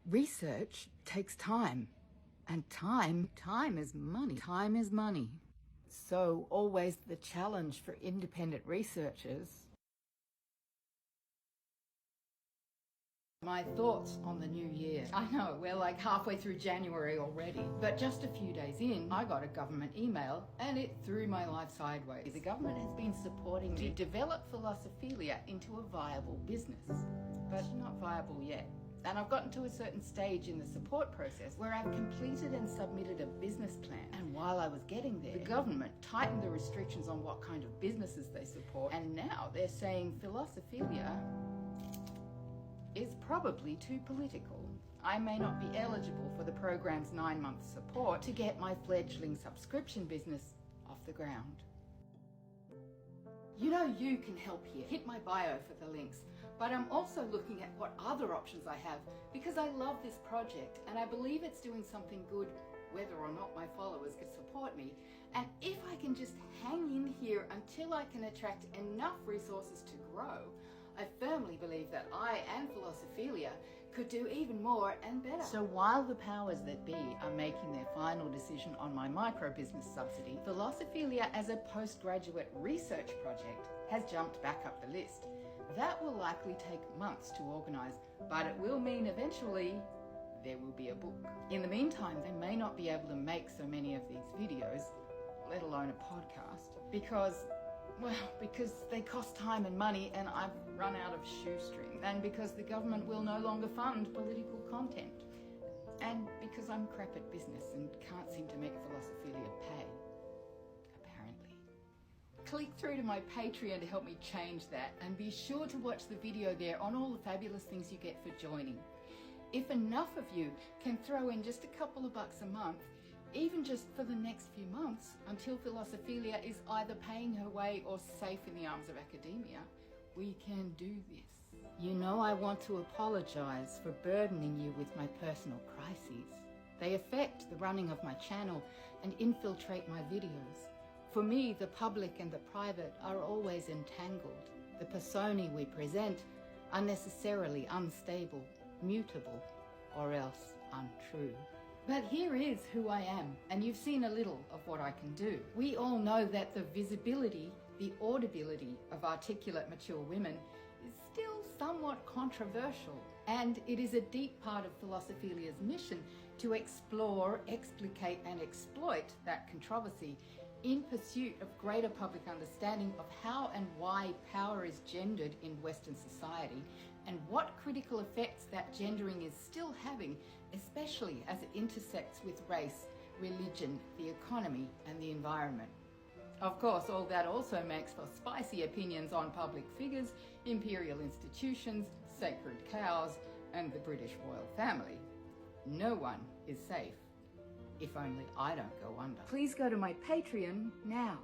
Research takes time, and time is money. Time is money. So always the challenge for independent researchers. My thoughts on the new year. I know, we're like halfway through January already, but just a few days in, I got a government email and it threw my life sideways. The government has been supporting me to develop Philosophilia into a viable business, but not viable yet. And I've gotten to a certain stage in the support process where I've completed and submitted a business plan. And while I was getting there, the government tightened the restrictions on what kind of businesses they support. And now they're saying Philosophilia is probably too political. I may not be eligible for the program's 9-month support to get my fledgling subscription business off the ground. You know you can help here. Hit my bio for the links. But I'm also looking at what other options I have because I love this project and I believe it's doing something good whether or not my followers can support me. And if I can just hang in here until I can attract enough resources to grow, I firmly believe that I and Philosophilia could do even more and better. So while the powers that be are making their final decision on my micro-business subsidy, Philosophilia as a postgraduate research project has jumped back up the list. That will likely take months to organise, but it will mean eventually there will be a book. In the meantime, they may not be able to make so many of these videos, let alone a podcast, because they cost time and money and I've run out of shoestrings, and because the government will no longer fund political content, and because I'm crap at business and can't seem to make Philosophilia pay, apparently. Click through to my Patreon to help me change that, and be sure to watch the video there on all the fabulous things you get for joining. If enough of you can throw in just a couple of bucks a month, even just for the next few months, until Philosophilia is either paying her way or safe in the arms of academia, we can do this. You know I want to apologise for burdening you with my personal crises. They affect the running of my channel and infiltrate my videos. For me, the public and the private are always entangled. The personae we present are necessarily unstable, mutable, or else untrue. But here is who I am, and you've seen a little of what I can do. We all know that the visibility, the audibility of articulate, mature women is still somewhat controversial, and it is a deep part of Philosophilia's mission to explore, explicate, and exploit that controversy in pursuit of greater public understanding of how and why power is gendered in Western society, and what critical effects that gendering is still having, especially as it intersects with race, religion, the economy, and the environment. Of course, all that also makes for spicy opinions on public figures, imperial institutions, sacred cows, and the British royal family. No one is safe. If only I don't go under. Please go to my Patreon now.